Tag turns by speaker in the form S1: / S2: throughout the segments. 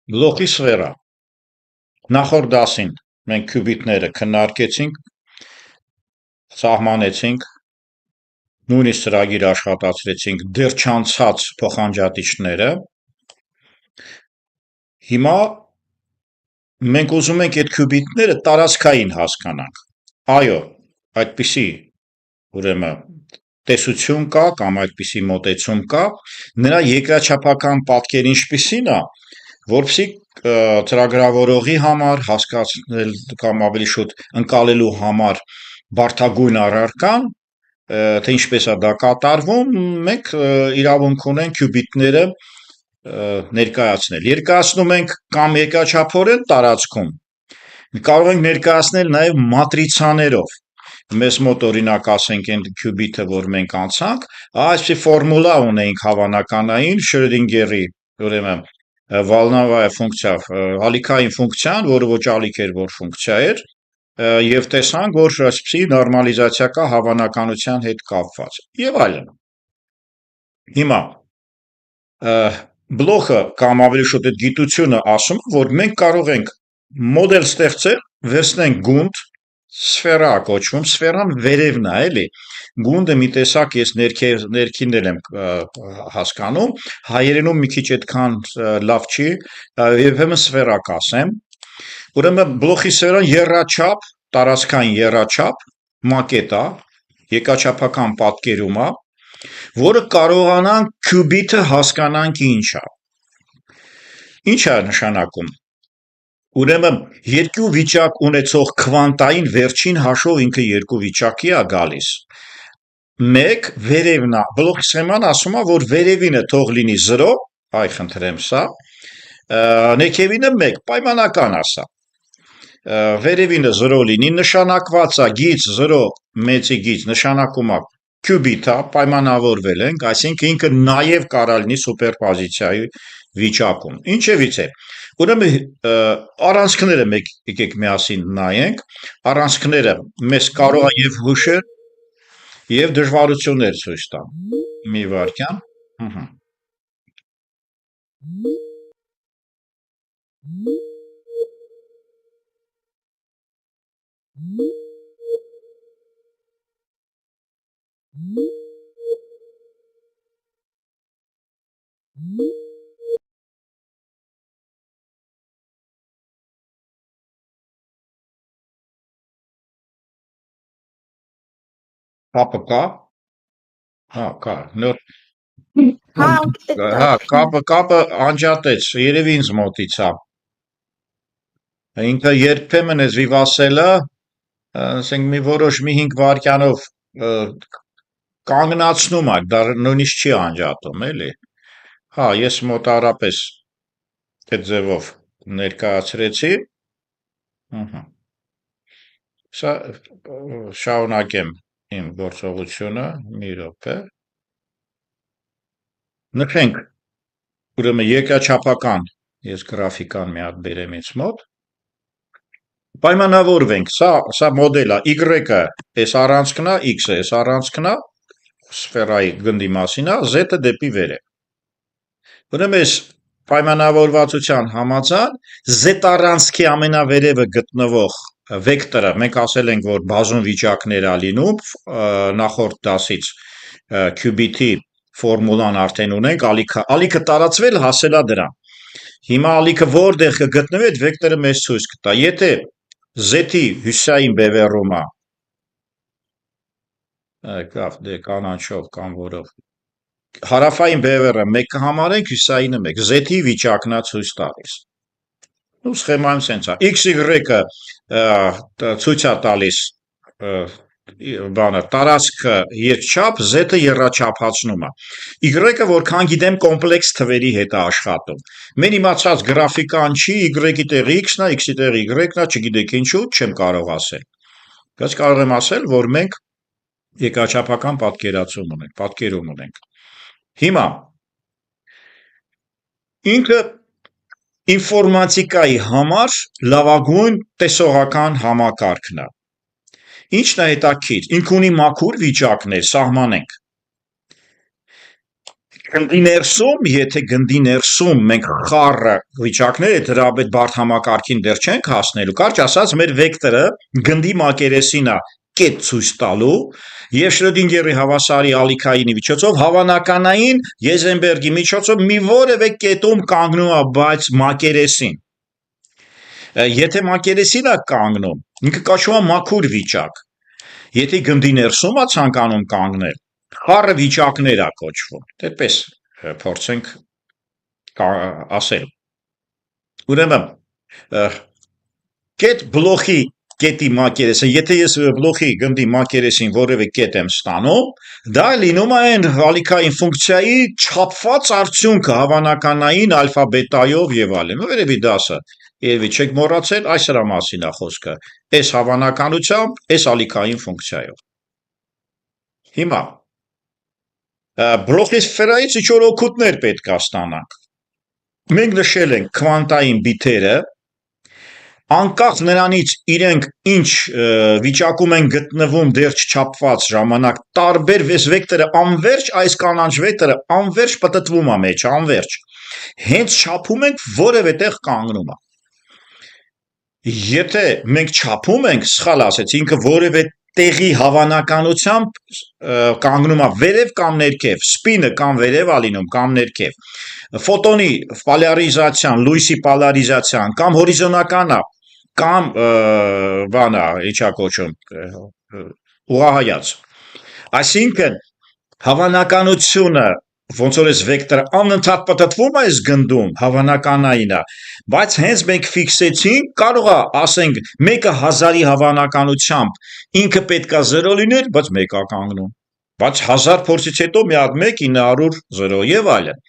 S1: Գլոխի սֆերա։ Նախորդ դասին մենք քյուբիտները քննարկեցինք, սահմանեցինք, նույնիսկ ծրագիր աշխատացրեցինք դեռ չանցած փոխանջատիչները։ Հիմա մենք ուզում ենք այդ քյուբիտները տարածքային հասկանանք։ Այո, այդպիսի ուրեմն տեսություն կա կամ այդպիսի մոտեցում կա, նրա երկրաչափական պատկերը ինչպիսին է, որպեսզի ծրագրավորողի համար հասկացնել կամ ավելի շուտ ընկալելու համար բարդագույն առարկան, թե ինչպես է դա կատարվում, մենք իրավունք ունենք քյուբիտները ներկայացնել։ Ներկայացնում ենք կամ երկրաչափորեն տարածքում, կարող ենք ներկայացնել նաև մատրիցաներով։ Մեզ մոտ օրինակ ասենք այն քյուբիտը, որ մենք անցանք, այսպիսի ֆորմուլա ունեինք հավանականային Շրոդինգերի, ուրեմն Վալնավայի ֆունկցիա, ալիքային ֆունկցիան, որը ոչ ալիք էր, որ ֆունկցիա էր, եւ տեսանք, որ այսպիսի նորմալիզացիա կա հավանականության հետ կապված եւ այլն։ Հիմա բլոխը կամ ավելի շուտ այդ գիտությունը ասում է, որ մենք կարող ենք մոդել ստեղծել, վերցնենք գունդ, սֆերա կոչվում, սֆերան վերևն է, էլի։ Գունդը մի տեսակ ես ներքինն եմ հասկանում, հայերենում մի քիչ այդքան լավ չի, երբեմն սֆերա կասեմ։ Ուրեմն բլոխի սֆերան եռաչափ, տարածքային եռաչափ մակետ է, երկրաչափական պատկերում է, որը կարողանանք քյուբիտը հասկանանք ինչ է։ Ինչ է նշանակում։ Ուրեմն երկու վիճակ ունեցող քվանտային վերջին հաշվով ինքը երկու վիճակի է գալիս։ Մեկ վերևն է, բլոխի սխեման ասում է, որ վերևինը թող լինի 0, այ խնդրեմ սա, ներքևինը 1, պայմանական է սա։ Վերևինը 0 լինի, նշանակված է գիծ 0 մեծի գիծ, նշանակում է քյուբիտ է, պայմանավորվել ենք, այսինքն ինքը նաև կարող լինի սուպերպոզիցիայի վիճակում։ Ինչևից է։ Ուրեմն առանցքները մեկ եկեք միասին նայենք, առանցքները մեզ կարող է եւ հուշել եւ դժվարություններ ցույց տան։ Մի վարքյան։ Կապը կա։ Հա, կա։ Հա, կապը անջատեց, երևի ինձ մոտից է։ Ինքը երբեմն էս վիվասելը, ասենք մի որոշ մի 5 վայրկյանով կանգնացնում է, դա նույնիսկ չի անջատում, էլի։ Հա, ես մոտարապես այդ ձևով ներկայացրեցի։ Սա շարունակեմ իմ գործողությունը, մի րոպե։ Նշենք, ուրեմն երկրաչափական, ես գրաֆիկան մի հատ բերեմ ինձ մոտ։ Պայմանավորվենք, սա մոդել է, Y-ը այս առանցքն է, X-ը այս առանցքն է, սֆերայի գնդի մասին է, Z-ը դեպի վեր է։ Ուրեմն այս պայմանավորվածության համաձայն Z առանցքի ամենավերևը գտնվող վեկտորը, մենք ասել ենք, որ բազում վիճակներ է լինում, նախորդ դասից քյուբիտի ֆորմուլան արդեն ունենք, ալիքը տարածվել հասել է դրան։ Հիմա ալիքը որտեղ կգտնվի, այդ վեկտորը մեզ ցույց կտա։ Եթե Z-ի հյուսային բևեռումը, դե կանաչով կամ որով, հարավային բևեռը 1 կհամարենք, հյուսայինը 1, Z-ի վիճակն է ցույց տալիս։ Ու սխեմայում սենց է, XY-ը ցույց է տալիս տարածքը երկչափ, Z-ը եռաչափացնում է։ Y-ը, որքան գիտեմ, կոմպլեքս թվերի հետ է աշխատում։ Մեր իմացած գրաֆիկան չի, Y-ի տեղը X-ն է, X-ի տեղը Y-ն է, չգիտեք ինչու, չեմ կարող ասել։ Բայց կարող եմ ասել, որ մենք երկրաչափական պատկերում ունենք։ Հիմա ինքը ինֆորմատիկայի համար լավագույն տեսողական համակարգն է։ Ինչն է հետաքրքիր, ինքը ունի մաքուր վիճակներ, սահմանենք։ Գնդի ներսում, եթե գնդի ներսում մենք խառը վիճակները դրա այդ բարդ համակարգին դեռ չենք հասնելու, կարճ ասած մեր վեկտորը գնդի մակերեսին է կետ ցույց տալու եւ Շրոդինգերի հավասարի ալիքայինի միջոցով հավանականային Եզենբերգի միջոցով մի որևէ կետում կանգնում է բայց մակերեսին։ Եթե մակերեսին է կանգնում, ինքը կոչվում է մաքուր վիճակ։ Եթե գնդի ներսում է ցանկանում կանգնել, խառը վիճակներ է կոչվում։ Դեպպես փորձենք ասել։ Ուրեմն կետ բլոխի կետի մակերեսը, եթե ես բլոխի գնդի մակերեսին որևէ կետ եմ ստանում, դա լինում է այն ալիքային ֆունկցիայի չափված արդյունքը հավանականային ալֆա բետայով եւ այլն։ Վերևի դասը երևի չեք մոռացել, այս հրա մասին է խոսքը։ Այս հավանականությամբ, այս ալիքային ֆունկցիայով։ Հիմա բլոխի սֆերայից ինչ-որ օգուտներ պետք է ստանանք։ Մենք նշել ենք քվանտային բիթերը, անկախ նրանից իրենք ինչ վիճակում են գտնվում դեռ չչափված ժամանակ, տարբեր վեկտորը անverջ այս կանանչ վեկտորը անverջ պատտվում է մեջ, անverջ։ Հենց չափում ենք որևէ տեղ կանգնում է։ Եթե մենք չափում ենք, սխալ ասեց, ինքը որևէ տեղի հավանականությամբ կանգնում է վերև կամ ներքև, սպինը կամ վերև է լինում կամ ներքև, ֆոտոնի պոլարիզացիան, լույսի պոլարիզացիան կամ հորիզոնական է, կամ բանա, ինչա կոչում, ուղղահայաց։ Այսինքն հավանականությունը ոնց որ այս վեկտորը անընդհատ պատտվում է այս գնդում, հավանականային է, բայց հենց մենք ֆիքսեցինք, կարող է, ասենք, 1/1000-ի հավանականությամբ ինքը պետքա 0 լիներ, բայց 1 է կանգնում։ Բայց 1000 փորձից հետո մի հատ 1 900 0 եւ այլն։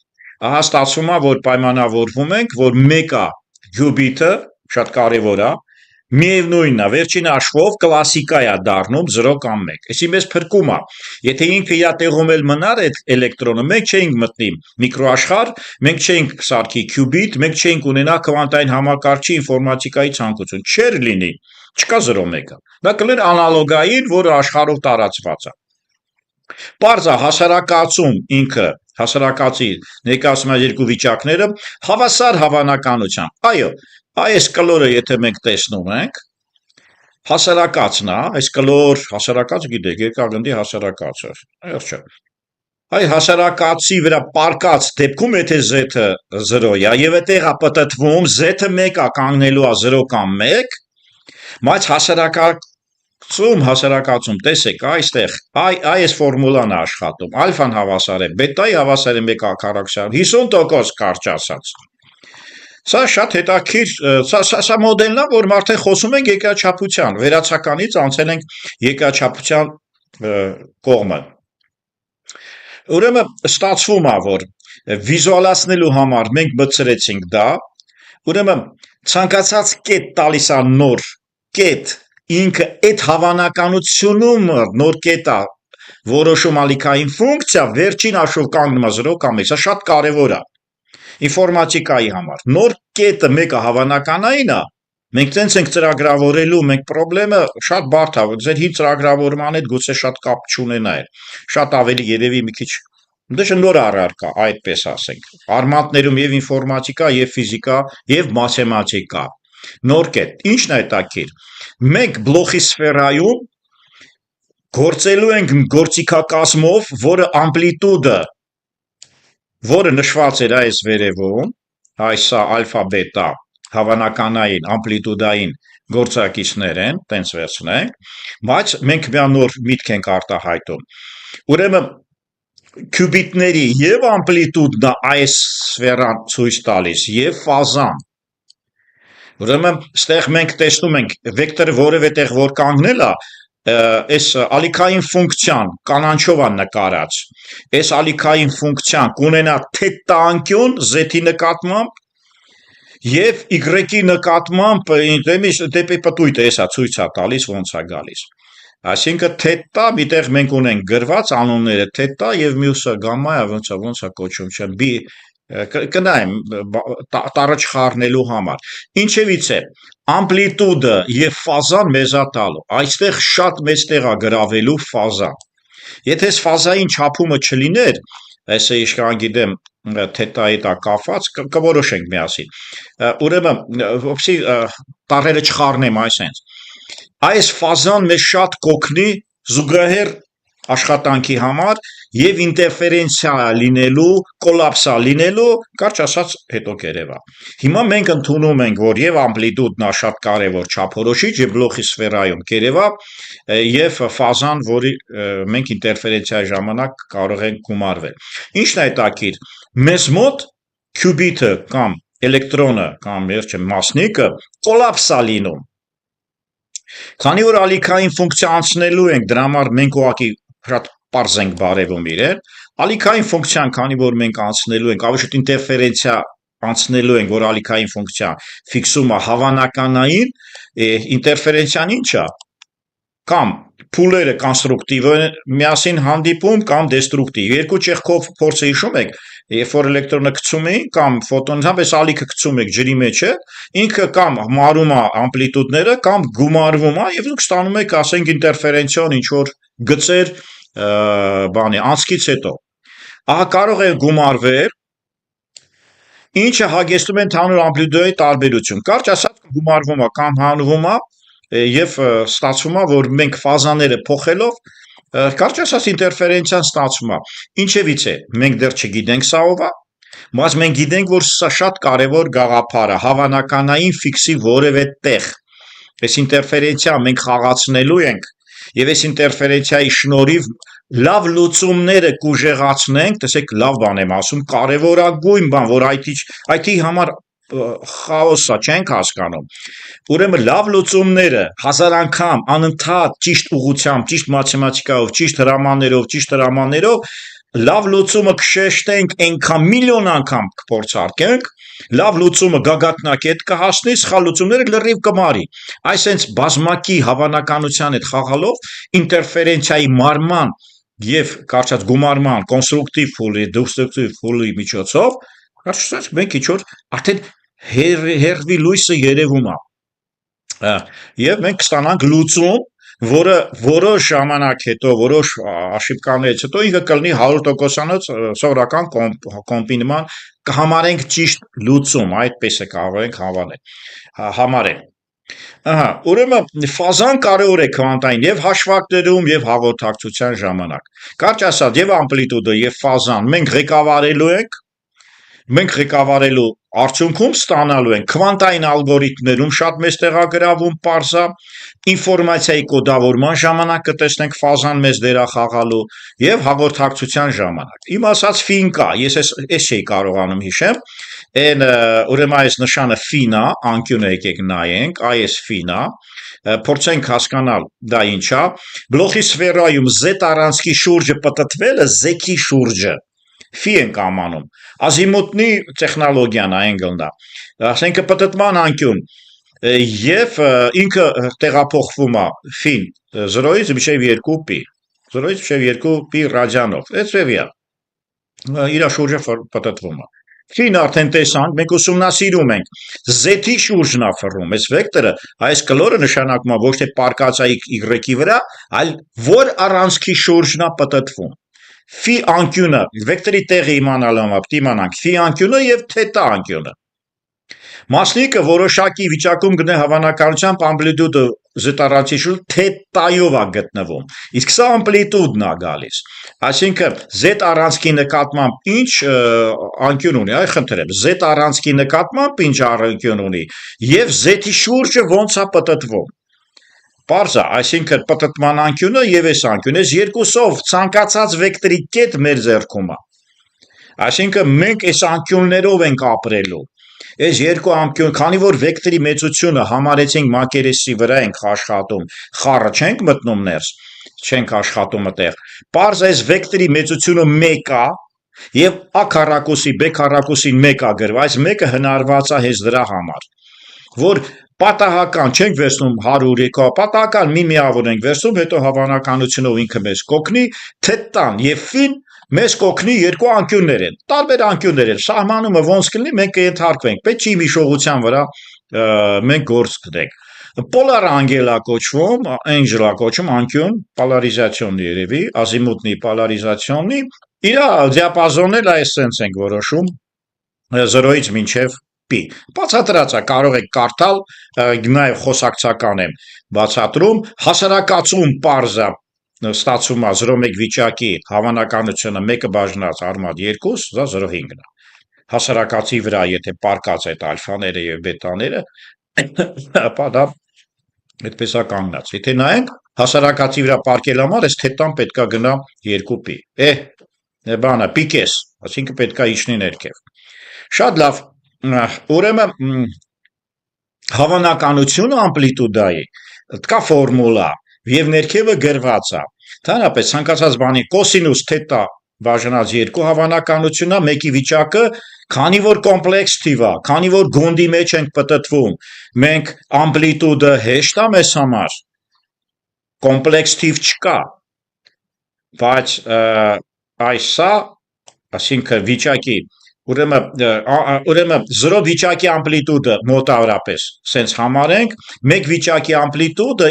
S1: Ահա ստացվում է, որ պայմանավորվում ենք, որ 1 գյուբիտը շատ կարևոր է, միևնույնն է, վերջին հաշվով կլասիկա է դառնում 0 կամ 1։ Այսինքն մեզ փրկում է։ Եթե ինքը իր տեղում էլ մնար այդ էլեկտրոնը, մենք չէինք մտնի միկրոաշխարհ, մենք չէինք սարքի քյուբիտ, մենք չէինք ունենա քվանտային համակարգչի ինֆորմատիկայի ցանկություն, չէր լինի, չկա 0-1-ը։ Դա կլիներ անալոգային, որը աշխարհով տարածված է։ Պարզ է հասարակացում ինքը, հասարակացի ներկայացնում է երկու վիճակները հավասար հավանականությամբ։ Այո, այս կլորը եթե մենք տեսնում ենք, հասարակացն է, այս կլոր հասարակացը գիտեք, երկրագնդի հասարակացը, այո չէ։ Այ հասարակացի վրա պարկած դեպքում եթե z-ը 0 է եւ այդտեղ է պատտվում, z-ը 1 է կանգնելու է 0 կամ 1, բայց հասարակացում տեսեք, այստեղ այս ֆորմուլան է աշխատում, ալֆան հավասար է, բետայի հավասար է 1 քառակուսյալ 50% կարճ ասած։ Սա շատ հետաքրքիր, սա մոդելն է, որ արդեն խոսում ենք երկրաչափության, վերացականից անցել ենք երկրաչափության կողմը։ Ուրեմն ստացվում է, որ վիզուալացնելու համար մենք մտցրեցինք դա, ուրեմն ցանկացած կետ տալիս է նոր կետ, ինքը այդ հավանականությունում նոր կետ է որոշում ալիքային ֆունկցիա, վերջին հաշվով կանգնում է 0 կամ 1, սա շատ կարևոր է։ Ինֆորմատիկայի համար նոր կետը մեկը հավանականային է, մենք տենց ենք ծրագրավորելու, մենք խնդրեմը շատ բարդ է, ձեր հին ծրագրավորման հետ գուցե շատ կապ չունենա, շատ ավելի երևի մի քիչ դե նոր առարկա, այդպես ասենք, արմատներում եւ ինֆորմատիկա եւ ֆիզիկա եւ մաթեմատիկա։ Նոր կետ, ի՞նչն է հետաքրքիր։ Մենք բլոխի սֆերայում գործելու ենք գործիքակազմով, որը ամպլիտուդը որը նշված էր այս վերևում, այսա ալֆա բետա հավանականային ամպլիտուդային գործակիցներ են, տենց վերցնենք, բայց մենք մի նոր միտք ենք արտահայտում։ Ուրեմն քյուբիտների եւ ամպլիտուդն այս սֆերան ցույց տալիս եւ ֆազան։ Ուրեմն ստեղ մենք տեսնում ենք վեկտորը որևէ տեղ որ կանգնել է, այս ալիքային ֆունկցիան կանանչով է նկարած, այս ալիքային ֆունկցիան կունենա թետա անկյուն z-ի նկատմամբ եւ y-ի նկատմամբ դեպի պտույտը էսա ցույց է տալիս ոնց է գալիս։ Այսինքն թետա միտեղ մենք ունենք գրված անունները թետա եւ մյուսը գամմա է, ոնց է կոչում, չէ, կնայեմ տարաջ խառնելու համար։ Ինչևից է, ամպլիտուդը եւ ֆազան մեզա տալու։ Այստեղ շատ մեծ տեղ է գրավելու ֆազան։ Եթե այս ֆազային չափումը չլիներ, Այս է իշքան գիտեմ թետայի տա կապված կորոշենք միասին։ Ուրեմն ոբսի տառերը չխառնեմ այսենց։ Այս ֆազան մեզ շատ կօգնի զուգահեռ աշխատանքի համար եւ ինտերֆերենցիա լինելու, կոլապսա լինելու, կարճ ասած, հետո կերևա։ Հիմա մենք ընդունում ենք, որ եւ ամպլիտուդն է շատ կարեւոր չափորոշիչ եւ գլոխի սֆերայում կերևա եւ ֆազան, որի մենք ինտերֆերենցիայի ժամանակ կարող ենք գումարվել։ Ինչն է հետաքրքիր, մեզ մոտ քյուբիտը կամ էլեկտրոնը կամ մասնիկը կոլապսա լինում։ Քանի որ ալիքային ֆունկցիա անցնելու ենք, դրա համար մենք ուղղակի շատ պարզ ենք բարևում իրեն, ալիքային ֆունկցիան, քանի որ մենք անցնելու ենք, ավելի շուտ ինտերֆերենցիա անցնելու ենք, որ ալիքային ֆունկցիա ֆիքսում է հավանականային, ինտերֆերենցիան ի՞նչ է, կամ փուլերը կոնստրուկտիվ են միասին հանդիպում կամ դեստրուկտիվ։ Երկու ճեղքով փորձը հիշում եք, երբ որ էլեկտրոնը գցում էին կամ ֆոտոնը, այս ալիքը գցում եք ջրի մեջ է, ինքը կամ մարում է ամպլիտուդները կամ գումարվում է եւ դուք ստանում եք, ասենք, ինտերֆերենցիոն ինչ որ գծեր բանի անցքից հետո։ Ահա կարող է գումարվել, ինչը հագեցնում է ընդհանուր ամպլիտուդայի տարբերություն։ Կարճ ասած գումարվում է կամ հանվում է եւ ստացվում է, որ մենք ֆազաները փոխելով կարճ ասած ինտերֆերենցիան ստացվում է։ Ինչևից է, մենք դեռ չգիտենք սա ով է, բայց մենք գիտենք, որ սա շատ կարևոր գաղափար է, հավանականային ֆիքսի որևէ տեղ։ Այս ինտերֆերենցիա մենք խաղացնելու ենք եւ այս ինտերֆերենցիայի շնորհիվ լավ լուծումները կուժեղացնենք, տեսեք, լավ բան եմ ասում, կարևորագույն բան, որ IT-ի համար խաոսա չենք հասկանում։ Ուրեմն լավ լուծումները հազար անգամ անընդհատ ճիշտ ուղղությամբ, ճիշտ մաթեմատիկայով, ճիշտ հրամաններով լավ լուծումը կշեշտենք այնքան միլիոն անգամ կփորձարկենք, լավ լուծումը գագաթնակետ կհասնի, սխալ լուծումները լրիվ կմարի։ Այսինքն բազմակի հավանականության հետ խաղալով ինտերֆերենցիայի մարման եւ կարճած գումարման կոնստրուկտիվ փուլի, դեստրուկտիվ փուլի միջոցով, կարճ ասած, մենք ինչ որ արդեն հերվի լույսը երևում է։ Եվ մենք կստանանք լուծում, որը որոշ ժամանակ հետո, որոշ աշիբկաներից հետո ինքը կլինի 100% սովորական կոմպի նման կհամարենք ճիշտ լուծում, այդպես է կարող ենք համարել։ Ահա, ուրեմն ֆազան կարևոր է քվանտային եւ հաշվարկներում եւ հաղորդակցության ժամանակ։ Կարճ ասած, եւ ամպլիտուդը եւ ֆազան մենք ղեկավարելու արդյունքում ստանալու ենք քվանտային ալգորիթմներում շատ մեծ տեղագրավում պարզա, ինֆորմացիայի կոդավորման ժամանակ կտեսնենք ֆազան մեծ դեր է խաղալու եւ հաղորդակցության ժամանակ։ Իմ ասած ֆին կա, ես էս չէի կարողանում հիշեմ, այն ուրեմն այս նշանը ֆին է, անկյունը եկեք նայենք, այս ֆին է, փորձենք հասկանալ դա ինչ է։ Գլոխի սֆերայում Z առանցքի շուրջը պտտվելը Z-ի շուրջը ֆի ենք ամանում։ Ազիմուտնի տեխնոլոգիան է անգլն է։ Ասենք պտտման անկյուն եւ ինքը տեղափոխվում է ֆին 0-ից մինչեւ 2π 0-ից մինչեւ 2π ռադիանով։ Այդպես է։ Իր շուրջը պտտվում է։ Ֆին արդեն տեսանք, մենք ուսումնասիրում ենք Z-ի շուրջն է ֆռում, այս վեկտորը, այս կլորը նշանակում է ոչ թե պարկած է Y-ի վրա, այլ որ առանցքի շուրջն է պտտվում։ Ֆի անկյունը, վեկտորի տեղը իմանալու համար պետք է իմանանք ֆի անկյունը եւ թետա անկյունը։ Մասնիկը որոշակի վիճակում գտնե հավանականությամբ ամպլիտուդը Z առանցքի շուրջ թետայով է գտնվում։ Իսկ սա ամպլիտուդն է գալիս։ Այսինքն Z առանցքի նկատմամբ ինչ անկյուն ունի, այ խնդրեմ, Z առանցքի նկատմամբ ինչ անկյուն ունի եւ Z-ի շուրջը ոնց է պտտվում։ Պարզ է, այսինքն պտտման անկյունը եւ այս անկյունը, այս երկուսով ցանկացած վեկտորի կետ մեր ձեռքում է։ Այսինքն մենք այս անկյուններով ենք ապրելու։ Այս երկու անկյուն, քանի որ վեկտորի մեծությունը համարեցինք մակերեսի վրա ենք աշխատում, խառը չենք մտնում ներս, չենք աշխատում այդտեղ։ Պարզ այս վեկտորի մեծությունը 1 է եւ A քառակուսի B քառակուսին 1 է գրվում, այս 1-ը հնարված է հենց դրա համար, որ պատահական չենք վերցնում 100 եկա, պատահական մի միավոր ենք վերցնում, հետո հավանականությունով ինքը մեզ կօգնի, թետան եւ ֆին մեզ կօգնի երկու անկյուններ են, տարբեր անկյուններ են, սահմանումը ոնց կլինի, մենք կընթարկվենք, պետք չի հիշողության վրա մենք գործ գտնենք։ Պոլար անգելա կոչվում, անգելա կոչում անկյուն, պոլարիզացիոնի երևի, ազիմուտնի պոլարիզացիոնի Իրա դիապազոնն էլ այս sense ենք որոշում 0-ից մինչև պի։ Բացատրած է, կարող եք կարդալ, նաև խոսակցական եմ բացատրում, հասարակացում պարզա ստացվում է 0,1 վիճակի հավանականությունը 1-ը բաժնած արմատ 2, դա 0,5-ն է։ Հասարակացի վրա եթե պարկած այդ ալֆաները եւ բետաները, ապա դա այդպես է կանգնած։ Եթե նայենք հասարակացի վրա պարկել համար այս թետան պետքա գնա 2 պի։ Բանը պիկես, այսինքն պետքա իջնի ներքև։ Շատ լավ, ուրեմն հավանականությունը ամպլիտուդայի կա ֆորմուլա եւ ներքևը գրված է։ Ընդհանրապես ցանկացած բանի կոսինուս թետա բաժանած 2 հավանականությունն է, մեկի վիճակը, քանի որ կոմպլեքս թիվ է, քանի որ գոնդի մեջ ենք պտտվում, մենք ամպլիտուդը հեշտ է մեզ համար, կոմպլեքս թիվ չկա, բայց այսա, այսինքն վիճակի, ուրեմն 0 վիճակի ամպլիտուդը մոտավորապես սենց համարենք, 1 վիճակի ամպլիտուդը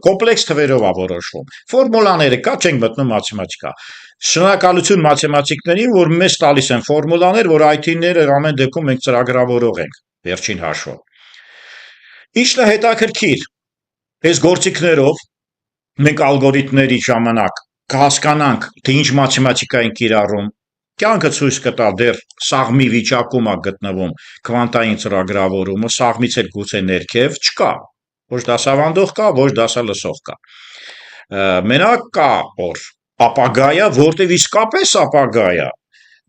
S1: կոմպլեքս թվերով է որոշվում։ Ֆորմուլաները կա, չենք մտնում մաթեմատիկա։ Շնորհակալություն մաթեմատիկներին, որ մեզ տալիս են ֆորմուլաներ, որ IT-ները ամեն դեպքում մենք ծրագրավորող ենք վերջին հաշվով։ Ինչն է հետաքրքիր, այս գործիքներով մենք ալգորիթմների ժամանակ կհասկանանք, թե ինչ մաթեմատիկա ենք կիրառում։ Կյանքը ցույց կտա դեռ սաղմի վիճակում է գտնվում քվանտային ծրագրավորումը, սաղմից էլ գուցե ներքև չկա։ Ոչ դասավանդող կա, ոչ դասալսող կա։ Մենակ կա որ ապագայա, որտեղ իսկապես ապագայա,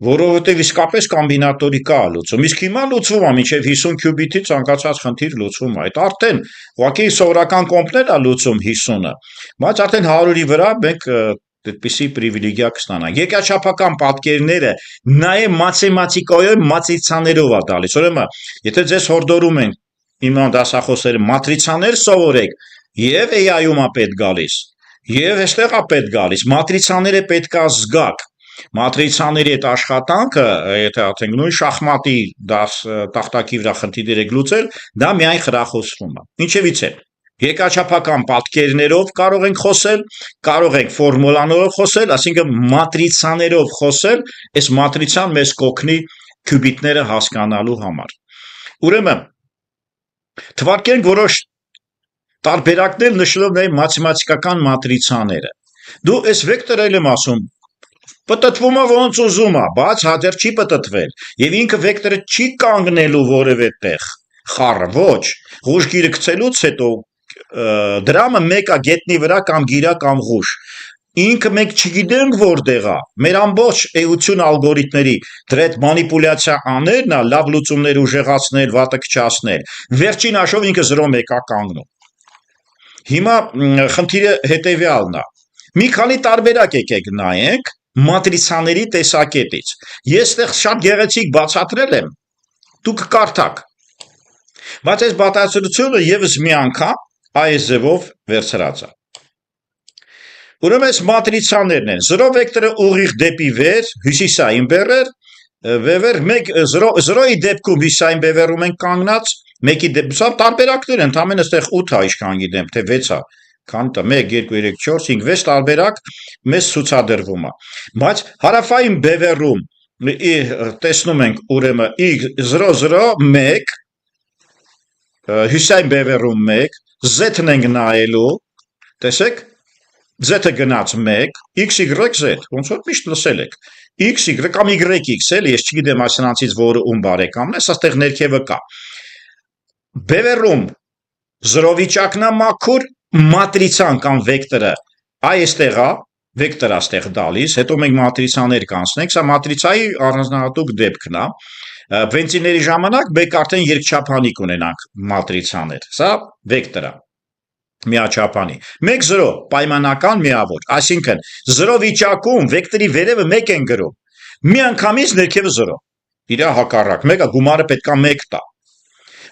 S1: որովհետև իսկապես կոմբինատորիկա է լուծում։ Իսկ հիմա լուծվում է մինչև 50 քյուբիտի ցանկացած խնդիր լուծվում է։ Այդ արդեն ուղղակի սովորական կոմպներ է լուծում 50-ը, բայց արդեն 100-ի վրա մենք այդպիսի պրիվիլեգիա կստանանք։ Երկրաչափական պատկերները նաև մաթեմատիկայով մատրիցաներով է տալիս։ Ուրեմն, եթե ձեզ հորդորում են իմ դասախոսները մատրիցաներ սովորեք, եւ AI-ում է պետք գալիս, եւ այստեղ է պետք գալիս, մատրիցաները պետքա զգաք։ Մատրիցաների այդ աշխատանքը, եթե ասենք նույն շախմատի տախտակի վրա խնդիրներ եք լուծել, դա միայն խրախուսվում է։ Ինչևից է, երկրաչափական պատկերներով կարող ենք խոսել, կարող ենք ֆորմուլաներով խոսել, այսինքն մատրիցաներով խոսել, այս մատրիցան մեզ կօգնի քյուբիտները հասկանալու համար։ Ուրեմն թվարկենք որոշ տարբերակներ նշելով նաև մաթեմատիկական մատրիցաները։ Դու այս վեկտորը եմ ասում, պտտվում է ոնց ուզում է, բայց հատեր չի պտտվել, եւ ինքը վեկտորը չի կանգնելու որևէ տեղ, խառը, ոչ, ղուժգիրը գցելուց հետո դրամը մեկա գետնի վրա կամ գիրա կամ ղուժ։ Ինքը մենք չգիտենք որտեղ է, մեր ամբողջ էություն ալգորիթմների դրա այդ մանիպուլյացիա աներն է, լավ լուծումներ ուժեղացնել, վատը քչացնել։ Վերջին հաշվով ինքը 0,1 է կանգնում։ Հիմա խնդիրը հետևյալն է։ Մի քանի տարբերակ եկեք նայենք մատրիցաների տեսակետից։ Ես այդտեղ շատ գեղեցիկ բացատրել եմ, դուք կարդաք։ Բայց այս բացատրությունը եւս մի անգամ այս ձևով վերցրած է։ Ուրեմն այս մատրիցաներն են 0 վեկտորը ուղիղ դեպի վեր, հյուսիսային բեռեր, վեր 0-ի դեպքում հյուսիսային բևեռում են կանգնած, 1-ի դեպքում սա տարբերակներ են, ընդամենը այստեղ 8 է իշքան գիտեմ, թե 6 է, քանի տա 1 2 3 4 5 6 տարբերակ մեզ ցուցադրվում է։ Բայց հարավային բևեռում տեսնում ենք ուրեմն x001 հյուսիսային բևեռում 1 z-ն ենք նայելու, տեսեք, z-ը գնաց 1, x y z, ոնց որ միշտ լսել եք, x y կամ yx էլի, ես չգիտեմ այսրանցից որը ում բարեկամն է, սա ստեղ ներքևը կա։ Բևեռում 0 վիճակն է մաքուր, մատրիցան կամ վեկտորը այստեղ է, վեկտորը ստեղ տալիս, հետո մենք մատրիցաներ կանցնենք, սա մատրիցայի առանձնահատուկ դեպքն է։ Բենզինների ժամանակ մենք արդեն երկչափանիկ ունենանք մատրիցաներ, սա վեկտոր է, միաչափանի։ 1-0 պայմանական միավոր, այսինքն 0 վիճակում վեկտորի վերևը 1 են գրում, միանգամից ներքևը 0, իր հակառակ, մեկը գումարը պետքա 1 տա։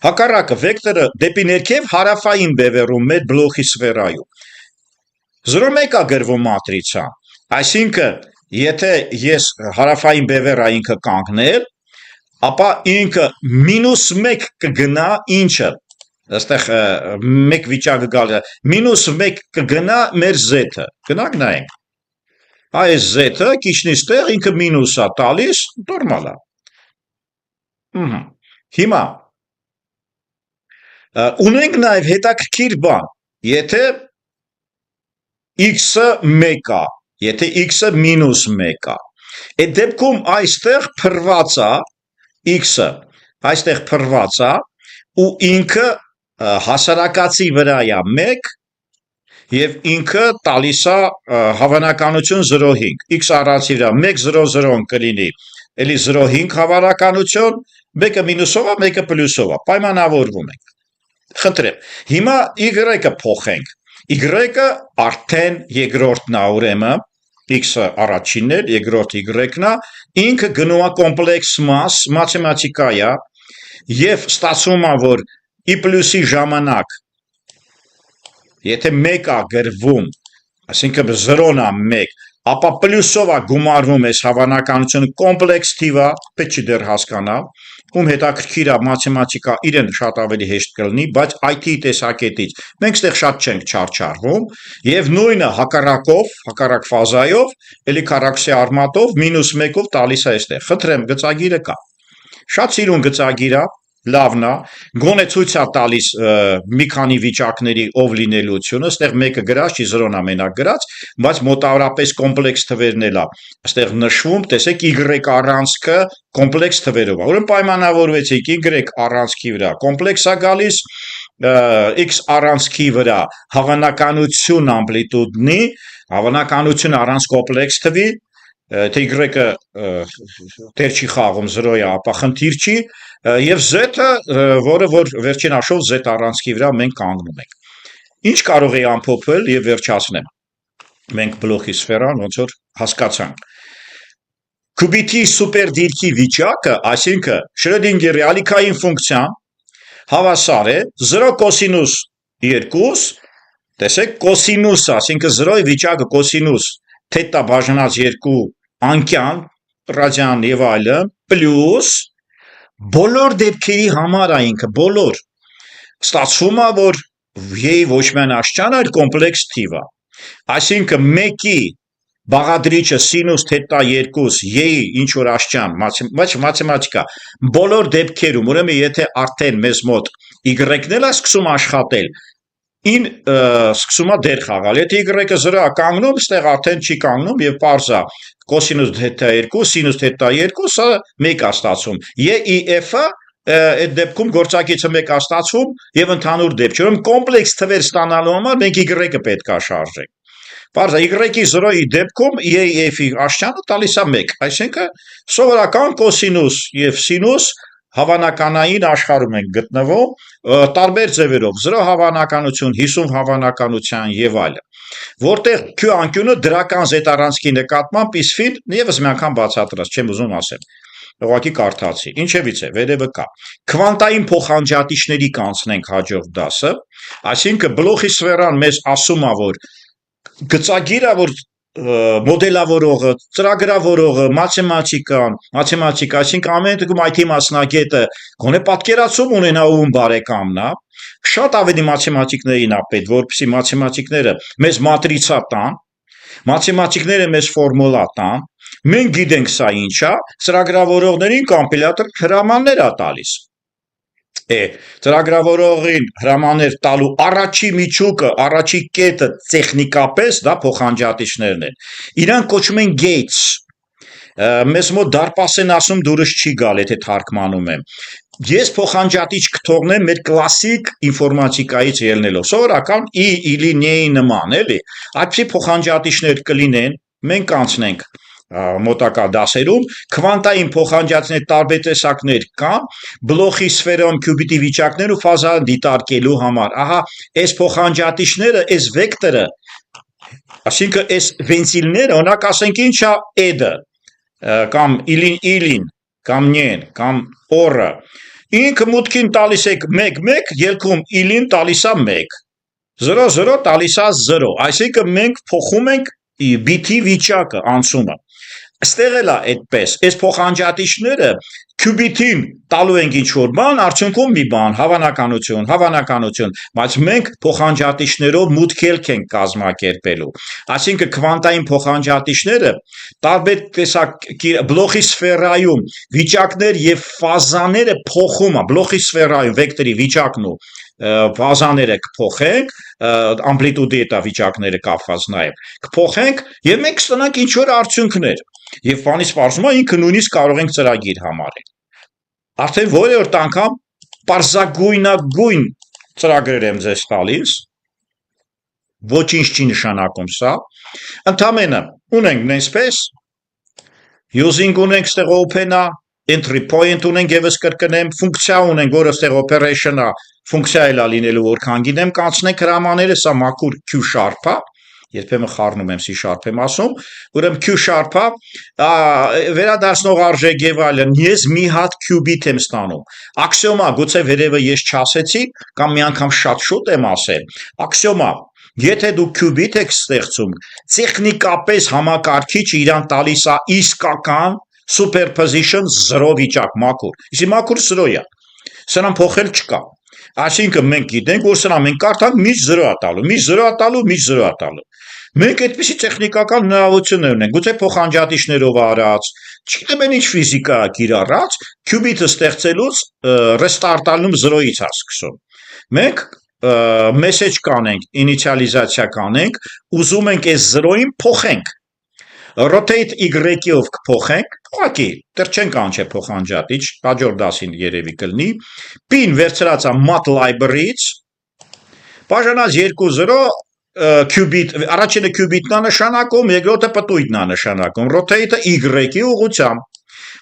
S1: Հակառակը վեկտորը դեպի ներքև հարավային բևեռում մեր բլոկի սֆերայում 0,1 է գրվում մատրիցա, այսինքն եթե ես հարավային բևեռը ինքը կանգնել, ապա ինքը -1 կգնա ինչը, այստեղ մեկ վիճակը գալ է, -1 կգնա մեր z-ը, գնանք նայենք, Այս z-ը քիչնի ստեղ ինքը մինուս է տալիս, նորմալ է։ Հիմա ունենք նաև հետաքրքիր բան, եթե x-ը 1 է, եթե x-ը մինուս 1 է, այդ դեպքում այստեղ փռված է x-ը, այստեղ փռված է ու ինքը հասարակացի վրա է 1 եւ ինքը տալիս է հավանականություն 0.5, x առանցի վրա 1 0 0 կլինի, էլի 0.5 հավանականություն, մեկը մինուսով է, մեկը պլյուսով է, պայմանավորվում ենք։ Խնդրեմ, հիմա y-ը փոխենք, y-ը արդեն երկրորդն է, ուրեմն x-ը առաջինն է, երկրորդ y-ն է, ինքը գնում է կոմպլեքս մաս, մաթեմատիկա է, եւ ստացվում է, որ i պլյուսի ժամանակ, եթե 1 է գրվում, այսինքն 0-ն է 1, ապա պլյուսով է գումարվում այս հավանականությունը կոմպլեքս թիվ է, պետք չի դեռ հասկանալ, ում հետաքրքիր է մաթեմատիկա, իրեն շատ ավելի հեշտ կլինի, բայց IT տեսակետից մենք ստեղ շատ չենք չարչարվում, եւ նույնը հակառակով, հակառակ ֆազայով, էլի քառակուսի արմատով -1-ով տալիս է այստեղ։ Խնդրեմ, գծագիրը կա։ Շատ սիրուն գծագիր է, լավն է, գոնե ցույց է տալիս մի քանի վիճակների ով լինելությունը, այստեղ մեկը գրած չի, 0-ն է մենակ գրած, բայց մոտավորապես կոմպլեքս թվերն էլ է այստեղ նշվում, տեսեք y առանցքը կոմպլեքս թվերով է, ուրեմն պայմանավորվեցիք y առանցքի վրա կոմպլեքս է գալիս, x առանցքի վրա հավանականություն ամպլիտուդնի, հավանականություն առանց կոմպլեքս թվի, թե y-ը դեր չի խաղում 0 է, ապա խնդիր չի, եւ z-ը, որը որ վերջին հաշվով z առանցքի վրա մենք կանգնում ենք։ Ինչ կարող է ամփոփվել եւ վերջացնեմ։ Մենք բլոկի սֆերան ոնց որ հասկացանք։ Կուբիտի սուպերդիրքի վիճակը, այսինքն Շրոդինգերի ալիքային ֆունկցիան հավասար է 0 կոսինուս 2, տեսեք կոսինուս, այսինքն 0-ի վիճակը կոսինուս թետա բաժանած 2 անկյան, ռադիան եւ այլն, պլյուս բոլոր դեպքերի համար է ինքը, բոլոր։ Ստացվում է, որ y-ի ոչ միայն աշճանը, այլ կոմպլեքս թիվ է։ Այսինքն 1-ի բաղադրիչը սինուս թետա 2 y-ի ինչ որ աշճան, մաթեմատիկա, բոլոր դեպքերում, ուրեմն եթե արդեն մեզ մոտ y-ն էլ է սկսում աշխատել, ին սկսում է դեր խաղալ, եթե y-ը 0 է կանգնում, ստեղ արդեն չի կանգնում եւ պարզ է կոսինուս թետա 2, սինուս թետա 2-ը 1 է ստացվում։ EF-ը այդ դեպքում գործակիցը 1 է ստացվում եւ ընդհանուր դեպքում կոմպլեքս թվեր ստանալու համար մենք y-ը պետք է շարժենք։ Պարզ է y-ի 0-ի դեպքում EF-ի աշճանը տալիս է 1, այսինքն սովորական կոսինուս եւ սինուս հավանականային աշխարհում ենք գտնվում, տարբեր ձևերով 0 հավանականություն, 50 հավանականության եւ այլն, որտեղ Q անկյունը դրական z առանցքի նկատմամբ իսֆին եւս մի անգամ բացատրած, չեմ ուզում ասել, ուղղակի կարդացի, ինչևից է, վերևը կա, քվանտային փոխանջատիչների կանցնենք հաջորդ դասը, այսինքն բլոխի սֆերան մեզ ասում է, որ գծագիրը, որ մոդելավորողը, ծրագրավորողը, մաթեմատիկան, այսինքն ամեն դեպքում IT մասնագետը գոնե պատկերացում ունենա ում բարեկամն է, շատ ավելի մաթեմատիկներին է պետք, որպեսզի մաթեմատիկները մեզ մատրիցա տան, մաթեմատիկները մեզ ֆորմուլա տան, մենք գիտենք սա ինչ է, ծրագրավորողներին կոմպիլյատոր հրամաններ է տալիս։ Ծրագրավորողին հրամաններ տալու առաջի միջուկը, առաջի կետը տեխնիկապես դա փոխանջատիչներն են։ Իրանք կոչվում են gates։ Մեզ մոտ դարպաս են ասում դուրս չի գալ, եթե թարգմանում եմ։ Ես փոխանջատիչ կթողնեմ մեր կլասիկ ինֆորմատիկայից ելնելով։ Սովորական ի-լինիայի նման, էլի։ Այդպիսի փոխանջատիչներ կլինեն, մենք կանցնենք մոտակա դասերում, քվանտային փոխանջատիչների տարբեր տեսակներ կան, բլոխի սֆերոն քյուբիտի վիճակներ ու ֆազա դիտարկելու համար։ Ահա, այս փոխանջատիչները, այս վեկտորը, այսինքն այս վենտիլները, օրինակ ասենք ինչ է էդը, կամ իլին, կամ նեն, կամ օրը, ինքը մուտքին տալիս եք 1-1, ելքում իլին տալիս է 1, 0-0 տալիս է 0, այսինքն մենք փոխում ենք բիթի վիճակը, անցումը։ Ստեղ էլ է այդպես, այս փոխանջատիչները քյուբիտին տալու ենք ինչ-որ բան, արդյունքում մի բան, հավանականություն, բայց մենք փոխանջատիչներով մուտքելք ենք կազմակերպելու։ Այսինքն քվանտային փոխանջատիչները տարբեր տեսակ բլոխի սֆերայում վիճակներ եւ ֆազաները փոխում է, բլոխի սֆերայում վեկտորի վիճակն ու ֆազաները կփոխենք, ամպլիտուդի հետ վիճակները կապված նաև կփոխենք եւ մենք կստանանք ինչ որ արդյունքներ եւ բանից սպասում է ինքը նույնիսկ կարող ենք ծրագիր համարել արդեն որևէ անգամ պարզագույնագույն ծրագրեր եմ ձեզ տալիս ոչինչ չի նշանակում սա ընդամենը ունենք նեսպես using ունենք ստեղ open-ա entry point ունենք եւս կրկնեմ ֆունկցիա ունենք որը ստեղ operation-ա ֆունկցիա էլ լինելու որքան գիտեմ կանցնենք հրամաները սա մաքուր Q sharp-ա երբեմն խառնում եմ C sharp եմ ասում ուրեմն Q sharp-ա վերադասնող արժեք եւ այլն ես մի հատ qubit եմ ստանում աքսիոմա գուցե վերևը ես չասեցի կամ մի անգամ շատ շուտ եմ ասել աքսիոմա Եթե դու qubit եք ստեղծում, տեխնիկապես համակարգիչը իրան տալիս է իսկական superposition 0 վիճակ մաքուր։ Իսկ մաքուր 0 է։ Սրան փոխել չկա։ Այսինքն մենք գիտենք, որ սրան մենք կարդանք միշտ 0 է տալու, միշտ 0 է տալու, միշտ 0 է տալու։ Մենք այդպիսի տեխնիկական հնարավորություններ ունենք, գուցե փոխանջատիչներով արած, չգիտեմ ինչ ֆիզիկա է կիրառած, qubit-ը ստեղծելուց restart-ալնում 0-ից է սկսում։ Մենք message կանենք, ինիցիալիզացիա կանենք, ուզում ենք այս 0-ին փոխենք։ Rotate Y-ով կփոխենք, ուղղակի դեռ չենք անչե փոխանջատիչ, հաջորդ դասին երևի կլինի։ Pin վերցրած է mat library-ից, բաժանած 2-0 qubit, առաջինը qubit-ն է նշանակում, երկրորդը պտույտն է նշանակում, rotate-ը Y-ի ուղղությամբ։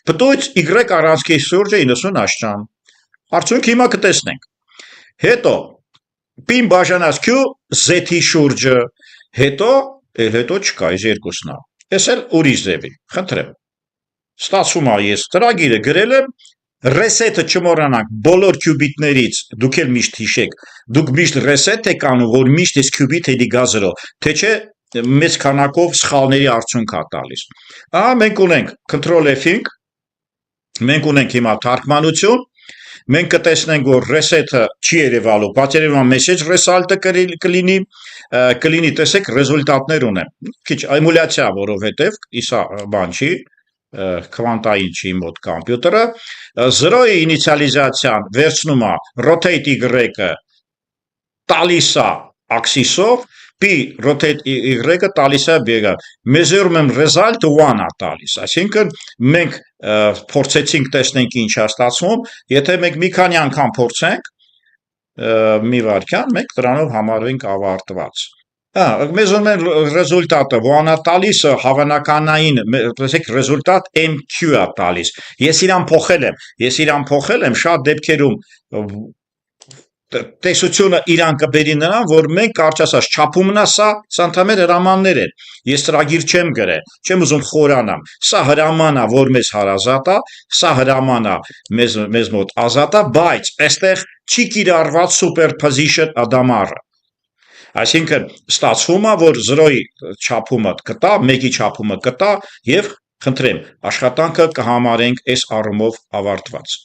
S1: Պտույտ Y առանցքի շուրջը 90 աշճան։ Արդյունք հիմա կտեսնենք։ Հետո Pin բաժանած Q Z-ի շուրջը, հետո չկա, այս երկուսն է։ Ես էլ ուրիշ ձևի, խնդրեմ։ Ստացվում է ես ծրագիրը գրել եմ, reset-ը չմոռանանք բոլոր qubit-ներից, դուք էլ միշտ հիշեք, դուք միշտ reset եք անում, որ միշտ այս qubit էլի գա 0, թե չէ մեծ քանակով սխալների արդյունք է տալիս։ Ահա մենք ունենք control F-ink, մենք ունենք հիմա թարգմանություն, մենք կտեսնենք, որ reset-ը չի երևալու, պատերևա message result-ը կլինի, տեսեք, ռեզուլտատներ ունեմ, քիչ էմուլյացիա, որովհետև իսա բան չի, քվանտային չի մոտ կամպյուտերը, 0-ի ինիցիալիզացիան վերցնում է rotate Y-ը տալիս է axis-ով, P rotate Y-ը տալիս է բեգա, մեզուրում եմ result-ը 1 է տալիս, այսինքն մենք փորձեցինք տեսնենք ինչ է ստացվում, եթե մենք մի քանի անգամ փորձենք, մի վարքյան, մենք դրանով համարվենք ավարտված։ Մեզ ուրեմն ռեզուլտատը ո՞ն է տալիս, հավանականային, տեսեք, ռեզուլտատ MQ է տալիս։ Ես իրան փոխել եմ շատ դեպքերում տեսությունը իրան կբերի նրան, որ մենք կարճ ասած չափումն է սա սանտիմետր հրամաններ են։ Ես ծրագիր չեմ գրել, չեմ ուզում խորանամ։ Սա հրաման է, որ մեզ հարազատ է, սա հրաման է մեզ մոտ ազատ է, բայց այստեղ չի կիրառված superposition ադամարը։ Այսինքն ստացվում է, որ 0-ի չափումը կտա, 1-ի չափումը կտա եւ խնդրեմ, աշխատանքը կհամարենք այս առումով ավարտված։